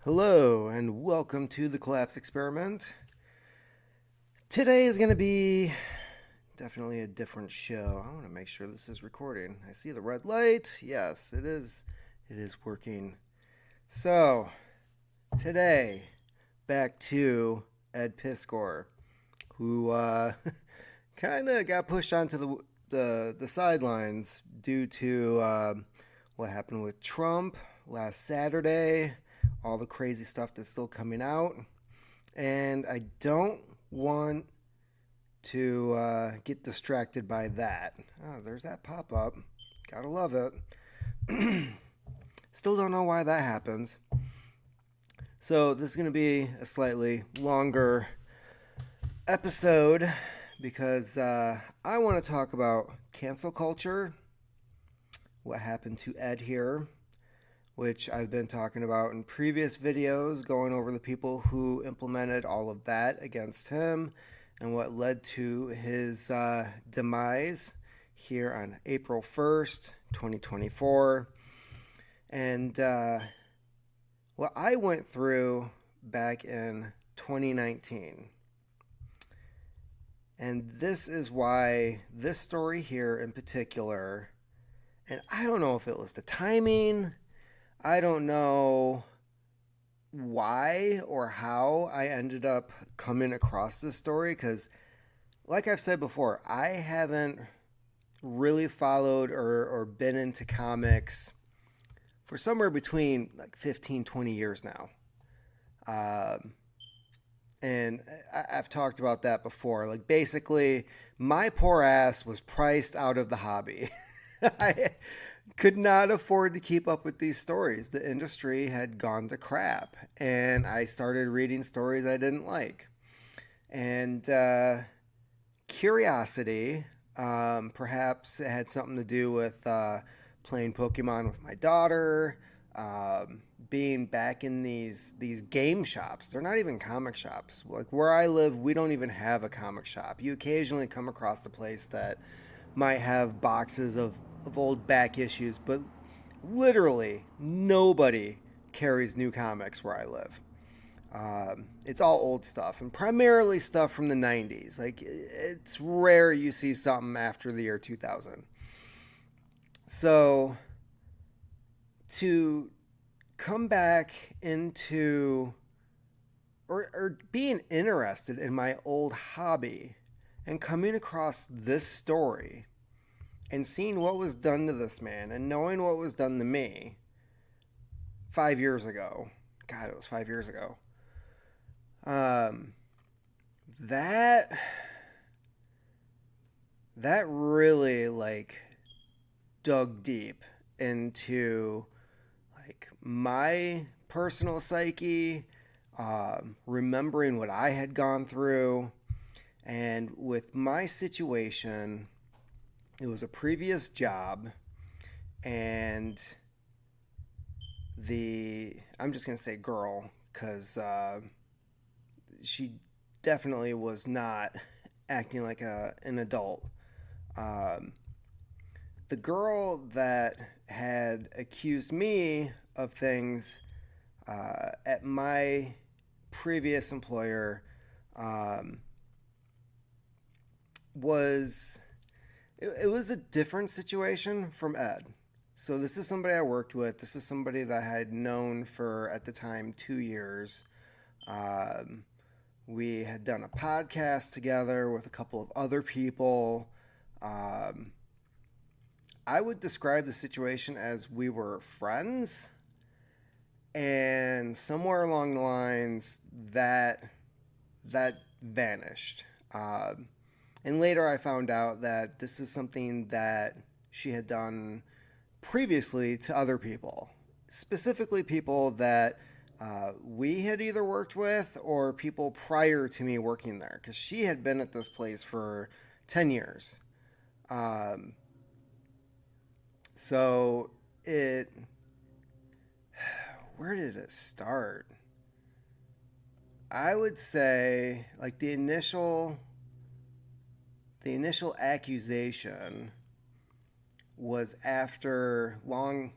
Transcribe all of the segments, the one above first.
Hello, and welcome to the Collapse Experiment. Today is going to be definitely a different show. I want to make sure this is recording. I see the red light. Yes, it is. It is working. So, today, back to Ed Piskor, who kind of got pushed onto the sidelines due to what happened with Trump last Saturday, all the crazy stuff that's still coming out. And I don't want to get distracted by that. Oh, there's that pop up. Gotta love it. Still don't know why that happens. So, this is going to be a slightly longer episode because I want to talk about cancel culture, what happened to Ed here, which I've been talking about in previous videos, going over the people who implemented all of that against him and what led to his demise here on April 1st, 2024. And what I went through back in 2019. And this is why this story here in particular, and I don't know if it was the timing, I don't know why or how I ended up coming across this story because, like I've said before, I haven't really followed or been into comics for somewhere between like 15, 20 years now. And I've talked about that before. Like, basically, my poor ass was priced out of the hobby. I could not afford to keep up with these stories. The industry had gone to crap, and I started reading stories I didn't like. And curiosity, perhaps it had something to do with playing Pokemon with my daughter, being back in these game shops. They're not even comic shops. Like where I live, we don't even have a comic shop. You occasionally come across a place that might have boxes of old back issues, but literally nobody carries new comics where I live. It's all old stuff and primarily stuff from the 90s. Like, it's rare you see something after the year 2000. So, to come back into or being interested in my old hobby and coming across this story and seeing what was done to this man and knowing what was done to me 5 years ago. God, it was 5 years ago. Um, that that really like dug deep into like my personal psyche, remembering what I had gone through, and with my situation, it was a previous job, and I'm just gonna say girl because she definitely was not acting like an adult. Um, the girl that had accused me of things at my previous employer um, was it was a different situation from Ed. So this is somebody I worked with. This is somebody that I had known for at the time 2 years. Um, we had done a podcast together with a couple of other people. Um, I would describe the situation as we were friends, and somewhere along the lines that vanished. And later I found out that this is something that she had done previously to other people, specifically people that we had either worked with or people prior to me working there, because she had been at this place for 10 years. Um, so it, where did it start? I would say like the initial accusation was after long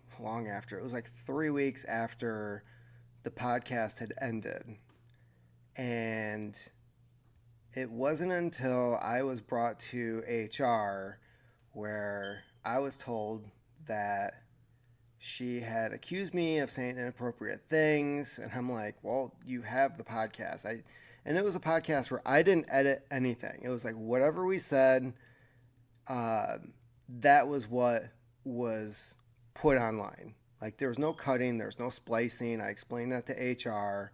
after. It was like 3 weeks after the podcast had ended. And it wasn't until I was brought to HR where I was told that she had accused me of saying inappropriate things. And I'm like, well, you have the podcast. And it was a podcast where I didn't edit anything. It was like whatever we said, that was what was put online. Like there was no cutting, there was no splicing. I explained that to HR.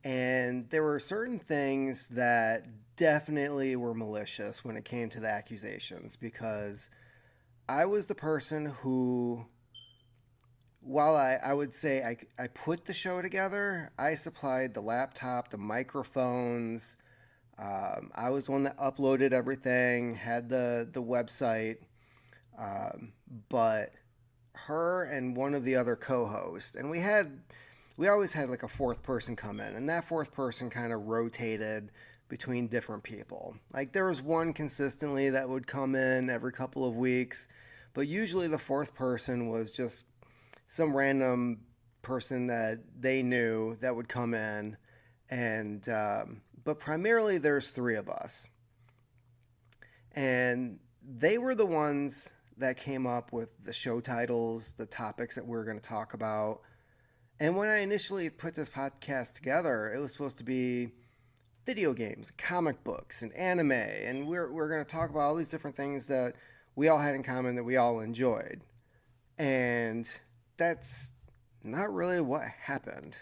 And there were certain things that definitely were malicious when it came to the accusations, because I was the person who, while I would say I put the show together, I supplied the laptop, the microphones. I was the one that uploaded everything, had the website. But her and one of the other co-hosts, and we always had like a fourth person come in, and that fourth person kind of rotated between different people. Like there was one consistently that would come in every couple of weeks, but usually the fourth person was just some random person that they knew that would come in. And but primarily there's three of us, and they were the ones that came up with the show titles, the topics that we were going to talk about. And when I initially put this podcast together, it was supposed to be video games, comic books, and anime. And we're going to talk about all these different things that we all had in common, that we all enjoyed. And that's not really what happened.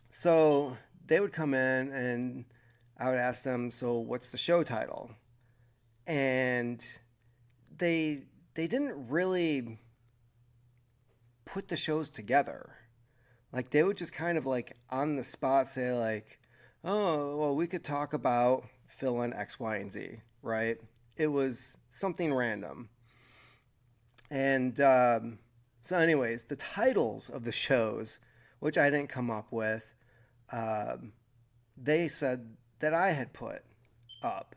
So they would come in and I would ask them, so what's the show title? And they didn't really put the shows together. Like they would just kind of like on the spot say like, oh, well, we could talk about fill in X, Y, and Z, right? It was something random. And so anyways, the titles of the shows, which I didn't come up with, they said that I had put up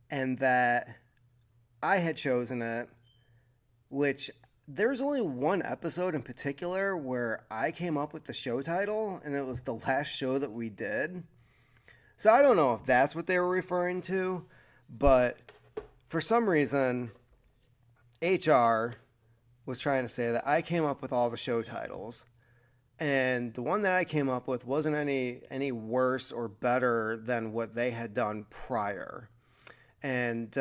and that I had chosen it, which there's only one episode in particular where I came up with the show title, and it was the last show that we did. So I don't know if that's what they were referring to, but for some reason, HR was trying to say that I came up with all the show titles, and the one that I came up with wasn't any worse or better than what they had done prior. And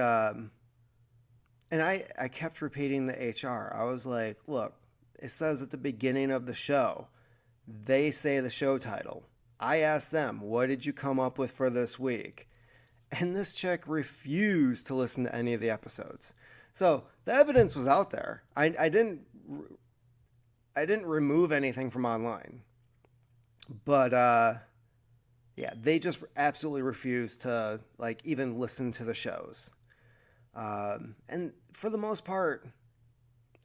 I kept repeating the HR. I was like, look, it says at the beginning of the show, they say the show title. I asked them, what did you come up with for this week? And this chick refused to listen to any of the episodes. So the evidence was out there. I didn't remove anything from online. But yeah, they just absolutely refused to like even listen to the shows. And for the most part,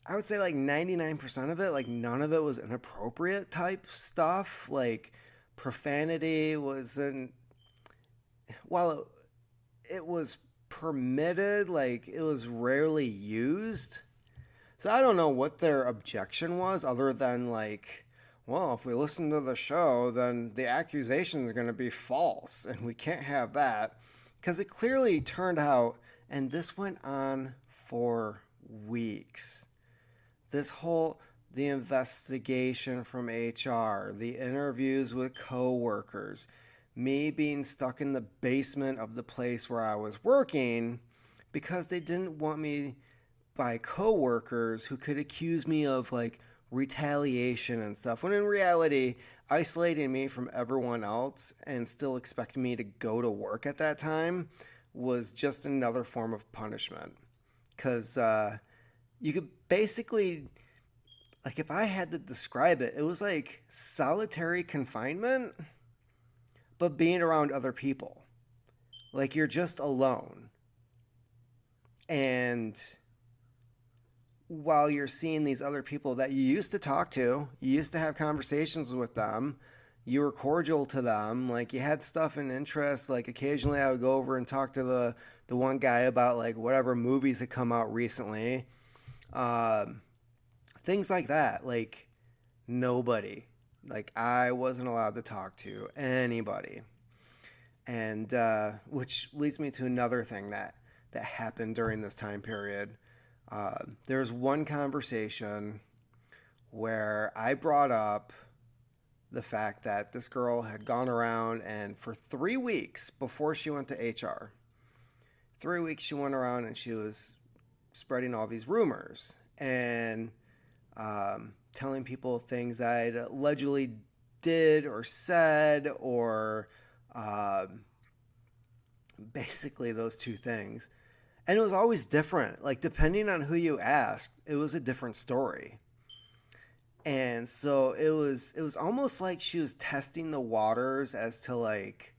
I would say like 99% of it, like none of it was inappropriate type stuff. Like profanity wasn't, while it was permitted, like it was rarely used. So I don't know what their objection was, other than like, well, if we listen to the show, then the accusation is going to be false, and we can't have that. Because it clearly turned out, and this went on for weeks. The investigation from HR, the interviews with coworkers, me being stuck in the basement of the place where I was working because they didn't want me by coworkers who could accuse me of like retaliation and stuff, when in reality, isolating me from everyone else and still expecting me to go to work at that time was just another form of punishment. Because you could basically, like, if I had to describe it, it was like solitary confinement, but being around other people. Like, you're just alone. And while you're seeing these other people that you used to talk to, you used to have conversations with them, you were cordial to them, like you had stuff in interest. Like occasionally I would go over and talk to the one guy about like whatever movies had come out recently. things like that. Like, nobody. Like, I wasn't allowed to talk to anybody. And which leads me to another thing that happened during this time period. There was one conversation where I brought up the fact that this girl had gone around and for 3 weeks before she went to HR, 3 weeks she went around and she was spreading all these rumors and telling people things that I allegedly did or said, or basically those two things. And it was always different. Like, depending on who you asked, it was a different story. And so it was almost like she was testing the waters as to like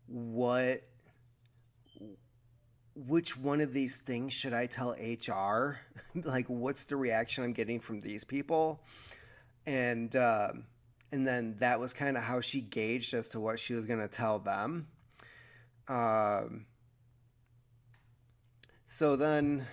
what which one of these things should I tell HR? Like, what's the reaction I'm getting from these people? And and then that was kind of how she gauged as to what she was going to tell them. Um, so then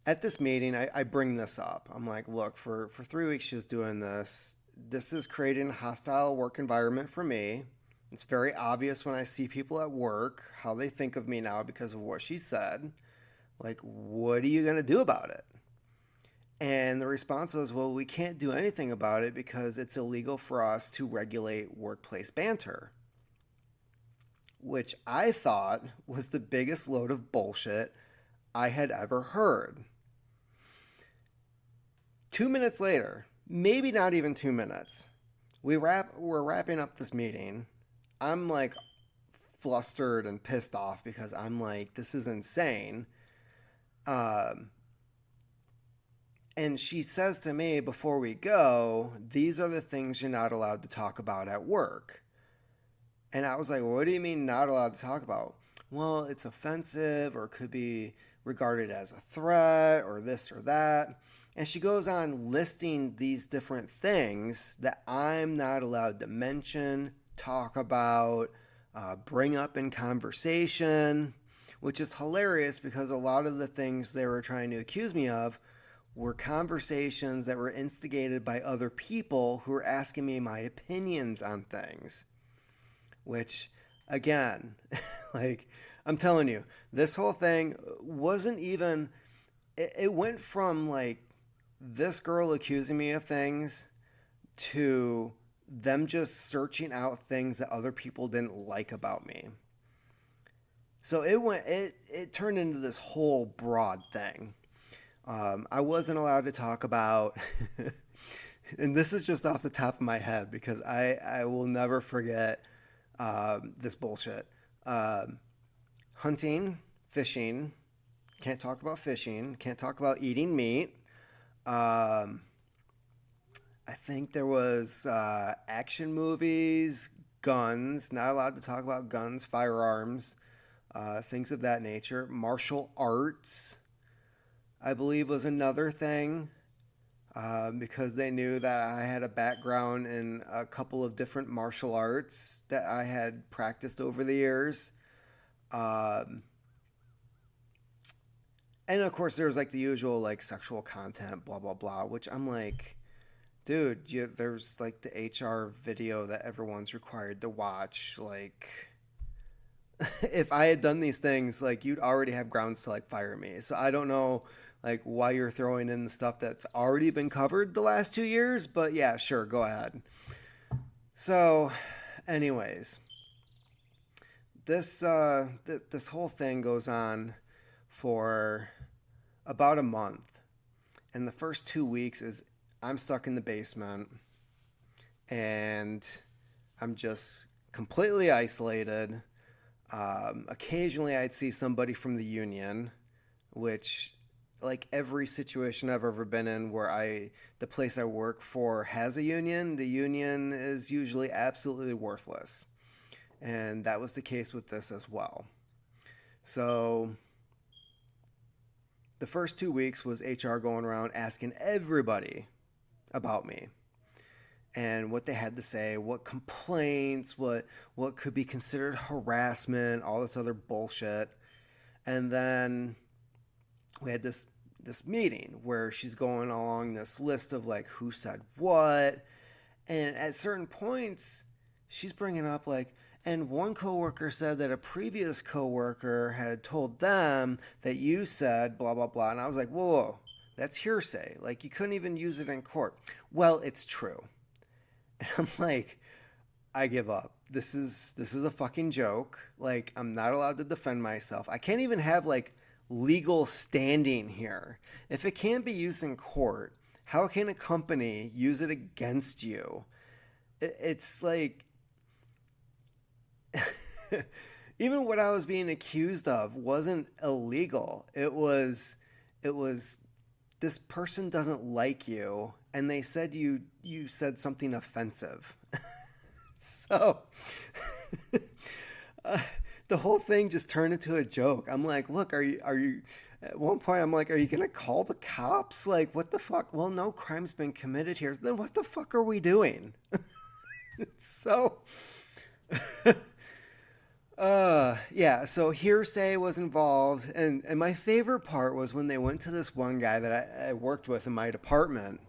at this meeting, I bring this up. I'm like, look, for 3 weeks she was doing this. This is creating a hostile work environment for me. It's very obvious when I see people at work how they think of me now because of what she said. Like, what are you going to do about it? And the response was, well, we can't do anything about it because it's illegal for us to regulate workplace banter, which I thought was the biggest load of bullshit I had ever heard. 2 minutes later, maybe not even 2 minutes, we're wrapping up this meeting. I'm like flustered and pissed off because I'm like, this is insane. Um, and she says to me before we go, these are the things you're not allowed to talk about at work. And I was like, what do you mean not allowed to talk about? Well, it's offensive or could be regarded as a threat or this or that. And she goes on listing these different things that I'm not allowed to mention, talk about, bring up in conversation, which is hilarious because a lot of the things they were trying to accuse me of were conversations that were instigated by other people who were asking me my opinions on things. Which, again, like, I'm telling you, this whole thing wasn't even, it went from like this girl accusing me of things to them just searching out things that other people didn't like about me. So it turned into this whole broad thing. I wasn't allowed to talk about, and this is just off the top of my head because I will never forget this bullshit. Hunting, fishing, can't talk about fishing, can't talk about eating meat. Um, I think there was action movies, guns, not allowed to talk about guns, firearms, things of that nature. Martial arts, I believe, was another thing because they knew that I had a background in a couple of different martial arts that I had practiced over the years. Um, and of course, there was like the usual like sexual content, blah, blah, blah, which I'm like, dude, there's like the HR video that everyone's required to watch. Like, if I had done these things, like, you'd already have grounds to like fire me. So I don't know like why you're throwing in the stuff that's already been covered the last 2 years, but yeah, sure, go ahead. So, anyways, this whole thing goes on for about a month, and the first 2 weeks is I'm stuck in the basement, and I'm just completely isolated. Occasionally, I'd see somebody from the union, which, like every situation I've ever been in where the place I work for has a union, the union is usually absolutely worthless. And that was the case with this as well. So the first 2 weeks was HR going around asking everybody about me and what they had to say, what complaints, what could be considered harassment, all this other bullshit. And then we had this this meeting where she's going along this list of like who said what, and at certain points she's bringing up like, and one coworker said that a previous coworker had told them that you said blah blah blah, and I was like, whoa, whoa, that's hearsay. Like you couldn't even use it in court. Well, it's true. And I'm like, I give up. This is a fucking joke. Like I'm not allowed to defend myself. I can't even have like legal standing here. If it can't be used in court, how can a company use it against you? It's like even what I was being accused of wasn't illegal. It was this person doesn't like you and they said you said something offensive. So uh, the whole thing just turned into a joke. I'm like, look, are you at one point I'm like, are you gonna call the cops? Like, what the fuck? Well, no crime's been committed here. Then what the fuck are we doing? So yeah, so hearsay was involved, and my favorite part was when they went to this one guy that I worked with in my department,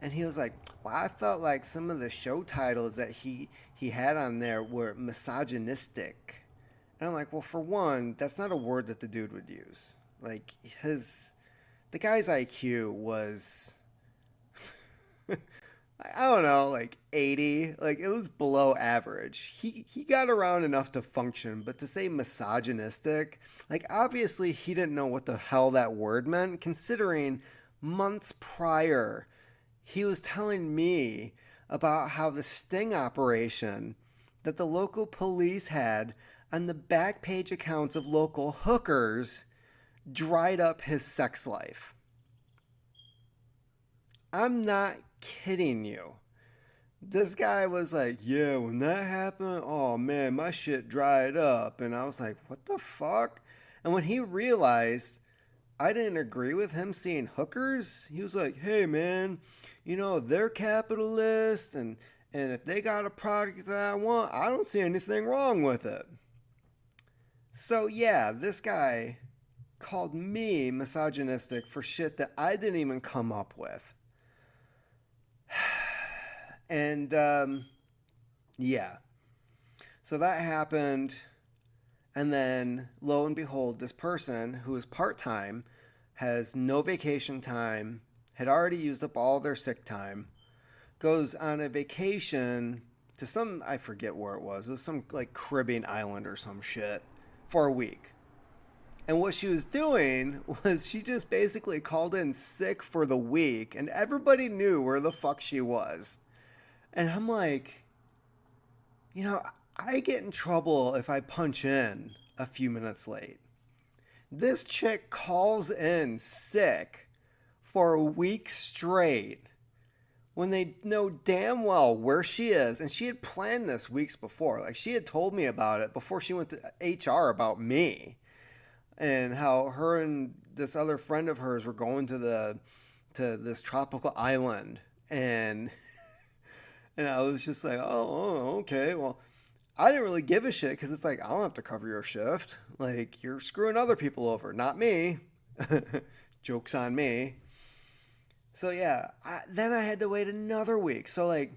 and he was like, well, I felt like some of the show titles that he had on there were misogynistic. And I'm like, well, for one, that's not a word that the dude would use. Like the guy's IQ was I don't know, like 80. Like it was below average. He got around enough to function, but to say misogynistic, like obviously he didn't know what the hell that word meant, considering months prior he was telling me about how the sting operation that the local police had on the back page accounts of local hookers dried up his sex life. I'm not kidding you. This guy was like, yeah, when that happened, oh man, my shit dried up. And I was like, what the fuck? And when he realized I didn't agree with him seeing hookers, he was like, hey man, they're capitalist and if they got a product that I want, I don't see anything wrong with it. So yeah, this guy called me misogynistic for shit that I didn't even come up with. And yeah, so that happened. And then lo and behold, this person who is part time has no vacation time, had already used up all their sick time, goes on a vacation to some, I forget where it was. It was some like Caribbean island or some shit for a week. And what she was doing was she just basically called in sick for the week, and everybody knew where the fuck she was. And I'm like, I get in trouble if I punch in a few minutes late. This chick calls in sick for a week straight when they know damn well where she is. And she had planned this weeks before. Like, she had told me about it before she went to HR about me and how her and this other friend of hers were going to this tropical island. And I was just like, oh, okay. Well, I didn't really give a shit because it's like, I don't have to cover your shift. Like, you're screwing other people over, not me. Joke's on me. So, yeah, then I had to wait another week. So, like,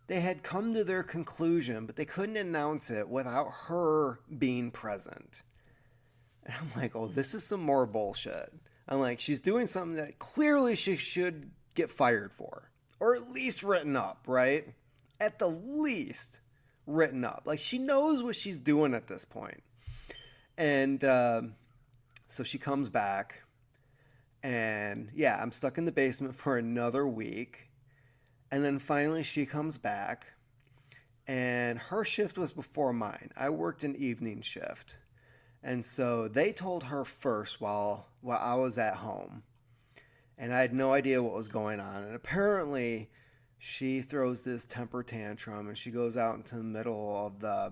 they had come to their conclusion, but they couldn't announce it without her being present. And I'm like, oh, this is some more bullshit. I'm like, she's doing something that clearly she should get fired for. Or at least written up, right? At the least written up. Like, she knows what she's doing at this point. And so she comes back. And yeah, I'm stuck in the basement for another week. And then finally she comes back. And her shift was before mine. I worked an evening shift. And so they told her first while I was at home. And I had no idea what was going on. And apparently she throws this temper tantrum and she goes out into the middle of the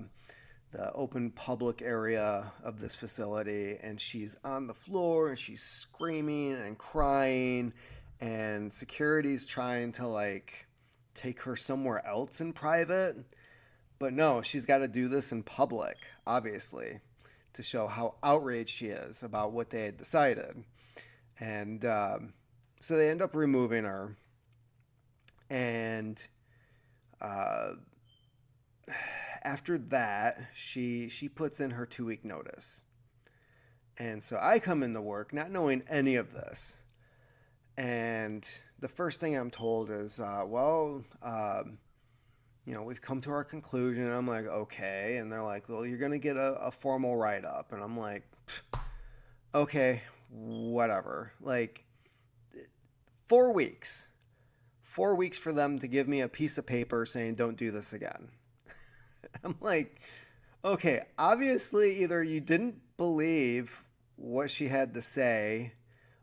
open public area of this facility, and she's on the floor and she's screaming and crying, and security's trying to like take her somewhere else in private. But no, she's got to do this in public, obviously, to show how outraged she is about what they had decided. And so they end up removing her. And uh, after that, she puts in her 2 week notice. And so I come into work not knowing any of this. And the first thing I'm told is, we've come to our conclusion. And I'm like, okay. And they're like, well, you're going to get a formal write up. And I'm like, okay, whatever. Like, 4 weeks. 4 weeks for them to give me a piece of paper saying, don't do this again. I'm like, okay, obviously, either you didn't believe what she had to say,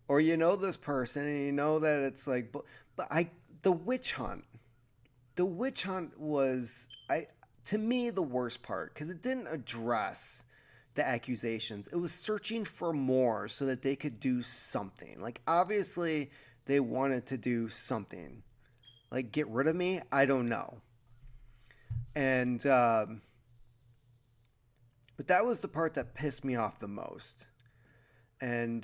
or you know this person and you know that it's like, the witch hunt. The witch hunt was, to me, the worst part because it didn't address the accusations. It was searching for more so that they could do something. Like, obviously, they wanted to do something. Like, get rid of me? I don't know. And, but that was the part that pissed me off the most. And,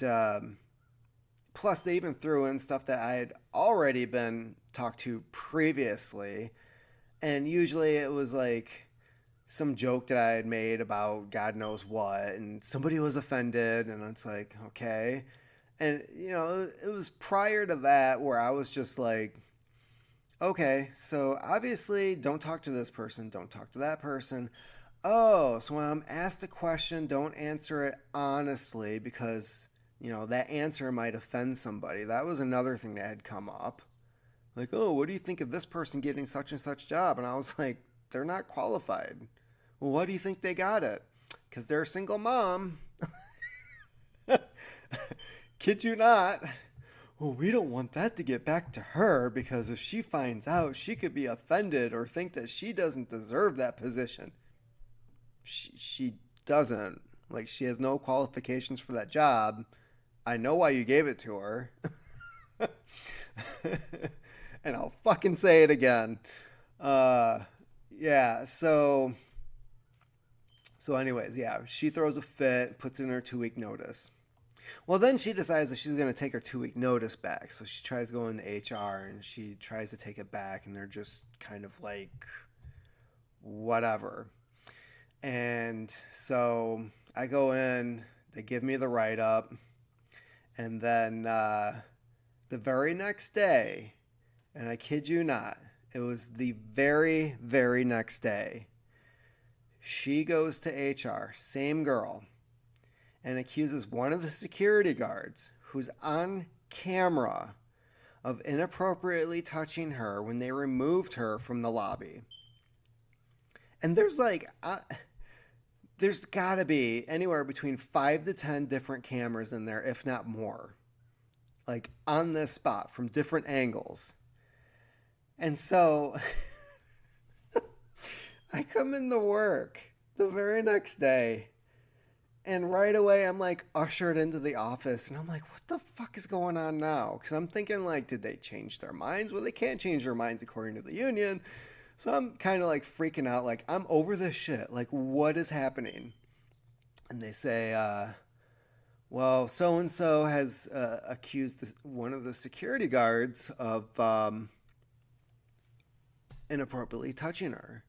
plus, they even threw in stuff that I had already been talked to previously. And usually it was like some joke that I had made about God knows what. And somebody was offended. And it's like, okay. And, it was prior to that where I was just like, okay, so obviously don't talk to this person. Don't talk to that person. Oh, so when I'm asked a question, don't answer it honestly because that answer might offend somebody. That was another thing that had come up. Like, oh, what do you think of this person getting such and such job? And I was like, they're not qualified. Well, why do you think they got it? Because they're a single mom. Kid you not. Well, we don't want that to get back to her because if she finds out, she could be offended or think that she doesn't deserve that position. She doesn't. Like, she has no qualifications for that job. I know why you gave it to her. And I'll fucking say it again. Yeah, so anyways, yeah, she throws a fit, puts in her 2 week notice. Well, then she decides that she's going to take her 2 week notice back. So she tries going to HR and she tries to take it back, and they're just kind of like, whatever. And so I go in, they give me the write up, and then the very next day, and I kid you not, it was the very, very next day, she goes to HR, same girl, and accuses one of the security guards who's on camera of inappropriately touching her when they removed her from the lobby. And there's got to be anywhere between 5 to 10 different cameras in there, if not more, like on this spot from different angles. And so I come into work the very next day, and right away I'm like ushered into the office, and I'm like, what the fuck is going on now? Because I'm thinking, like, did they change their minds? Well, they can't change their minds according to the union. So I'm kind of like freaking out, like, I'm over this shit. Like, what is happening? And they say, well, so and so has accused one of the security guards of inappropriately touching her.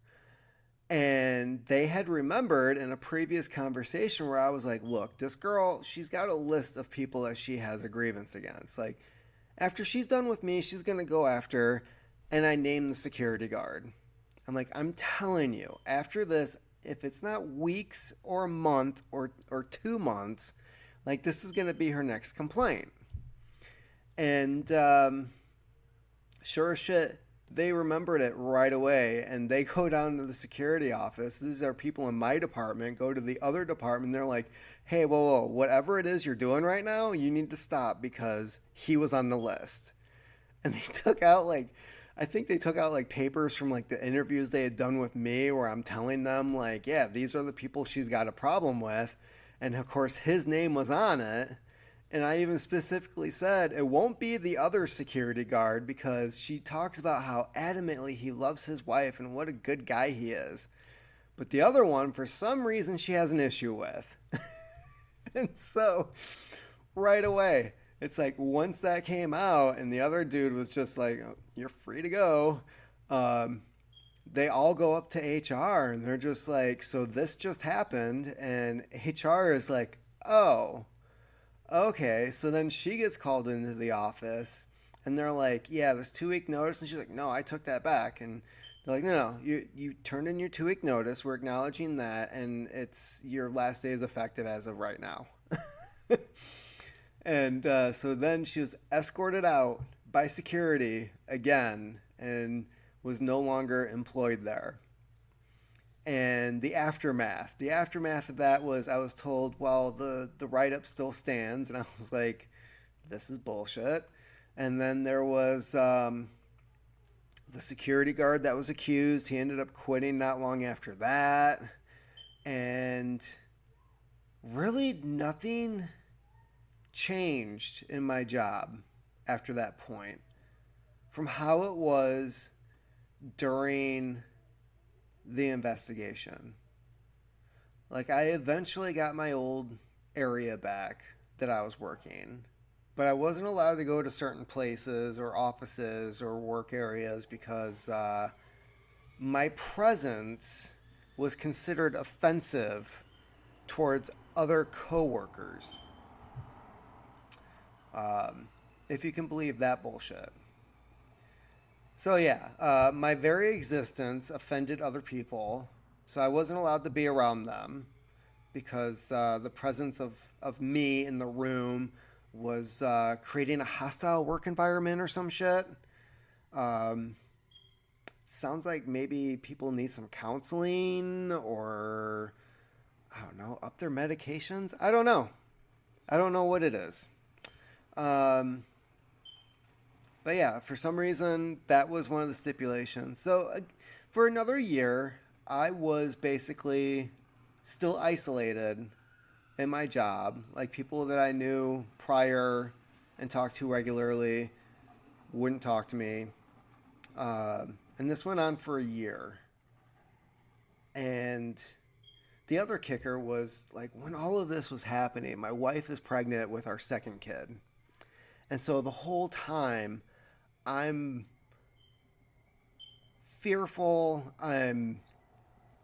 And they had remembered in a previous conversation where I was like, look, this girl, she's got a list of people that she has a grievance against. Like, after she's done with me, she's going to go after, and I name the security guard. I'm like, I'm telling you, after this, if it's not weeks or a month or 2 months, like, this is going to be her next complaint. And sure as shit, they remembered it right away, and they go down to the security office. These are people in my department, go to the other department. They're like, hey, whoa, whatever it is you're doing right now, you need to stop because he was on the list. And they took out, like, I think they took out, like, papers from, like, the interviews they had done with me where I'm telling them, like, yeah, these are the people she's got a problem with. And, of course, his name was on it. And I even specifically said it won't be the other security guard because she talks about how adamantly he loves his wife and what a good guy he is. But the other one, for some reason, she has an issue with. And so, right away, It's like once that came out and the other dude was just like, "Oh, you're free to go." Um, they all go up to HR and they're just like, so this just happened. And HR is like, oh, okay. So then she gets called into the office and they're like, yeah, this 2 week notice. And she's like, no, I took that back. And they're like, no, no, you turned in your 2 week notice. We're acknowledging that. And it's your last day is effective as of right now. And so then she was escorted out by security again and was no longer employed there. And the aftermath of that was I was told, well, the write up still stands. And I was like, this is bullshit. And then there was the security guard that was accused. He ended up quitting not long after that. And really nothing changed in my job after that point from how it was during the investigation. Like, I eventually got my old area back that I was working, but I wasn't allowed to go to certain places or offices or work areas because my presence was considered offensive towards other coworkers. Um, if you can believe that bullshit. So yeah, my very existence offended other people, so I wasn't allowed to be around them because the presence of me in the room was creating a hostile work environment or some shit. Um, sounds like maybe people need some counseling or I don't know, up their medications. I don't know. I don't know what it is. Um, But yeah, for some reason, that was one of the stipulations. So for another year, I was basically still isolated in my job. Like people that I knew prior and talked to regularly wouldn't talk to me. And this went on for a year. And the other kicker was like when all of this was happening, my wife is pregnant with our second kid. And so the whole time, I'm fearful. I'm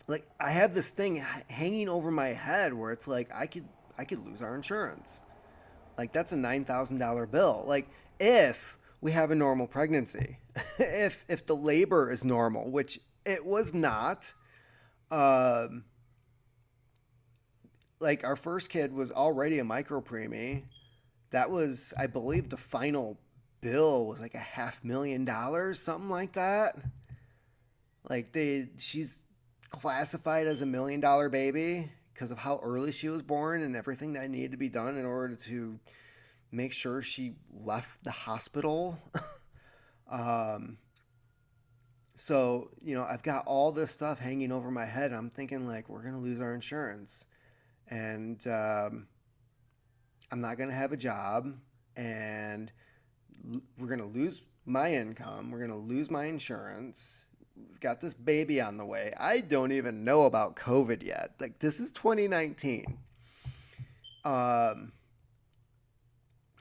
like I have this thing hanging over my head where it's like I could lose our insurance. Like that's a $9,000 bill. Like if we have a normal pregnancy, if the labor is normal, which it was not. Um, like our first kid was already a micro preemie. That was, I believe, the final bill was like $500,000, something like that. Like she's classified as $1 million baby because of how early she was born and everything that needed to be done in order to make sure she left the hospital. um, so I've got all this stuff hanging over my head. I'm thinking like we're gonna lose our insurance, and I'm not gonna have a job, and we're gonna lose my income. We're gonna lose my insurance. We've got this baby on the way. I don't even know about COVID yet. Like this is 2019. Um,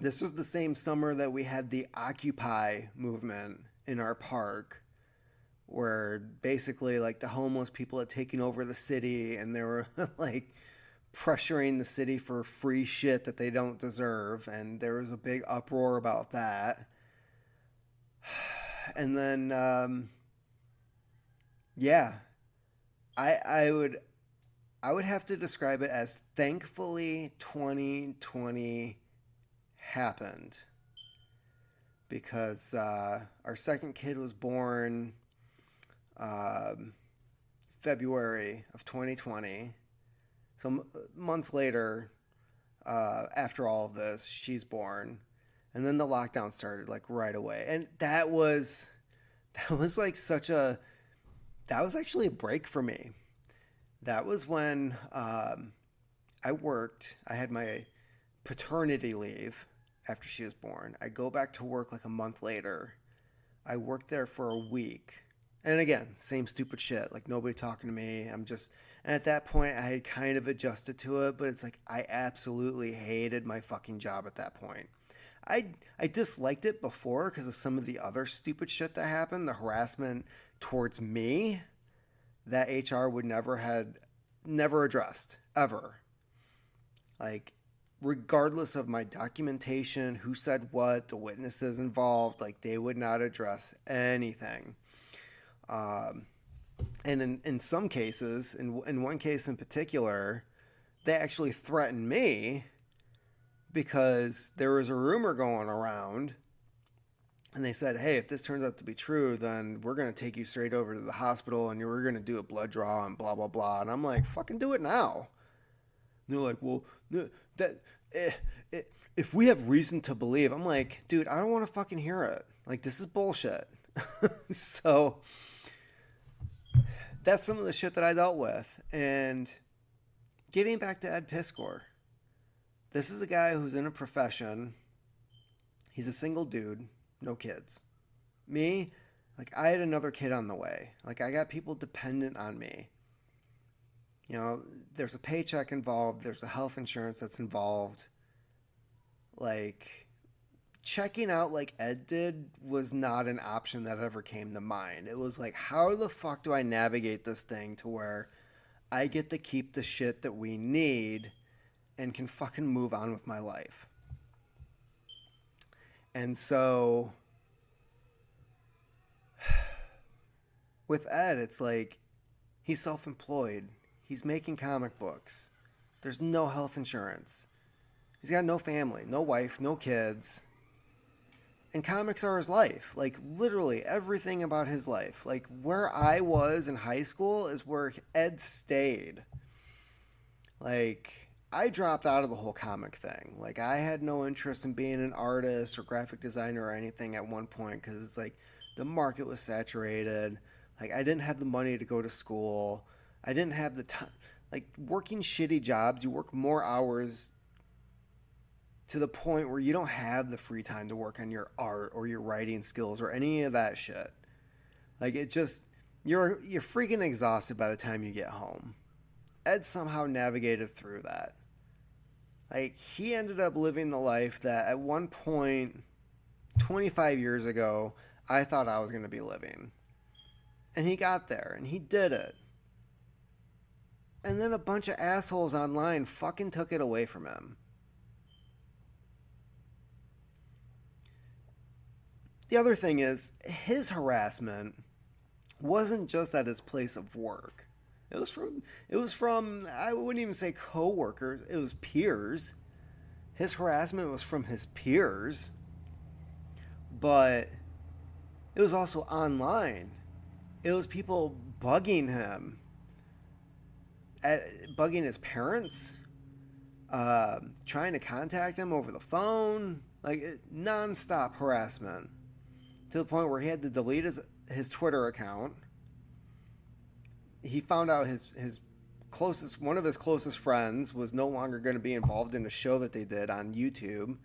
this was the same summer that we had the Occupy movement in our park, where basically like the homeless people had taken over the city, and they were like pressuring the city for free shit that they don't deserve, and there was a big uproar about that. And then yeah, I I would I would have to describe it as thankfully 2020 happened because our second kid was born um, February of 2020. So months later, after all of this, she's born, and then the lockdown started like right away, and that was like such a that was actually a break for me. That was when I worked. I had my paternity leave after she was born. I go back to work like a month later. I worked there for a week. And again, same stupid shit. Like nobody talking to me. And at that point, I had kind of adjusted to it, but it's like I absolutely hated my fucking job at that point. I I disliked it before because of some of the other stupid shit that happened, the harassment towards me that HR would never addressed ever. Like regardless of my documentation, who said what, the witnesses involved, like they would not address anything. Um, and in some cases, in one case in particular, they actually threatened me because there was a rumor going around and they said, hey, if this turns out to be true, then we're going to take you straight over to the hospital and we're going to do a blood draw and blah, blah, blah. And I'm like, fucking do it now. And they're like, well, no, that, eh, eh, if we have reason to believe, I'm like, dude, I don't want to fucking hear it. Like, this is bullshit. So that's some of the shit that I dealt with. And getting back to Ed Piskor, this is a guy who's in a profession. He's a single dude, no kids. Me, like I had another kid on the way. Like I got people dependent on me. You know, there's a paycheck involved, there's a health insurance that's involved. Like checking out like Ed did was not an option that ever came to mind. It was like, how the fuck do I navigate this thing to where I get to keep the shit that we need and can fucking move on with my life? And so with Ed, it's like he's self-employed. He's making comic books. There's no health insurance. He's got no family, no wife, no kids. And comics are his life. Like literally everything about his life. Like where I was in high school is where Ed stayed. Like I dropped out of the whole comic thing. Like I had no interest in being an artist or graphic designer or anything at one point because it's like the market was saturated. Like I didn't have the money to go to school. I didn't have the time. Like working shitty jobs, you work more hours to the point where you don't have the free time to work on your art or your writing skills or any of that shit. Like it just you're freaking exhausted by the time you get home. Ed somehow navigated through that. Like he ended up living the life that at one point 25 years ago I thought I was going to be living. And he got there and he did it. And then a bunch of assholes online fucking took it away from him. The other thing is, his harassment wasn't just at his place of work. It was from I wouldn't even say coworkers, it was peers. His harassment was from his peers, but it was also online. It was people bugging him, bugging his parents, trying to contact him over the phone, like nonstop harassment to the point where he had to delete his Twitter account. He found out his closest one of his closest friends was no longer going to be involved in a show that they did on YouTube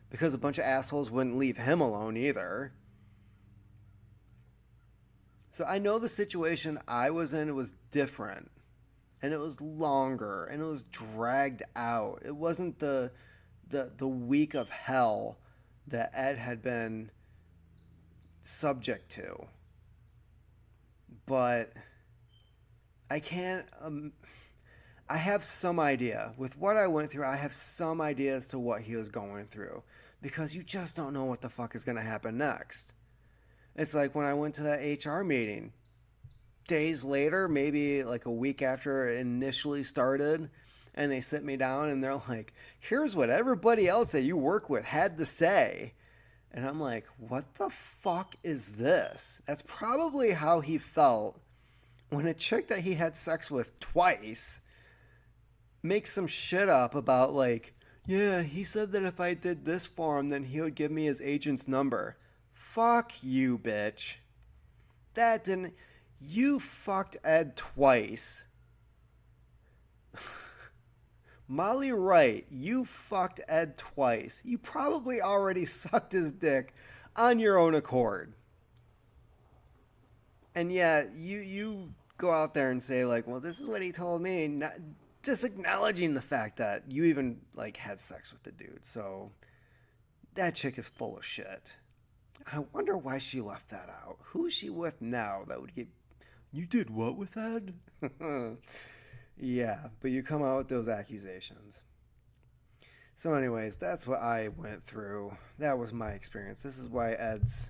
because a bunch of assholes wouldn't leave him alone either. So I know the situation I was in was different, and it was longer, and it was dragged out. It wasn't the week of hell that Ed had been subject to. But I can't. I have some idea with what I went through. I have some idea as to what he was going through because you just don't know what the fuck is going to happen next. It's like when I went to that HR meeting. Days later, maybe like a week after it initially started, and they sit me down and they're like, here's what everybody else that you work with had to say. And I'm like, what the fuck is this? That's probably how he felt when a chick that he had sex with twice makes some shit up about like, yeah, he said that if I did this for him, then he would give me his agent's number. Fuck you, bitch. That didn't... You fucked Ed twice. Molly Wright, you fucked Ed twice. You probably already sucked his dick on your own accord. And yet, you go out there and say, like, well, this is what he told me. Not, just acknowledging the fact that you even, like, had sex with the dude. So, That chick is full of shit. I wonder why she left that out. Who is she with now that would get... You did what with that? Yeah, but you come out with those accusations. So anyways, that's what I went through. That was my experience. This is why Ed's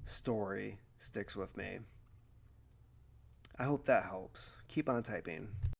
story sticks with me. I hope that helps. Keep on typing.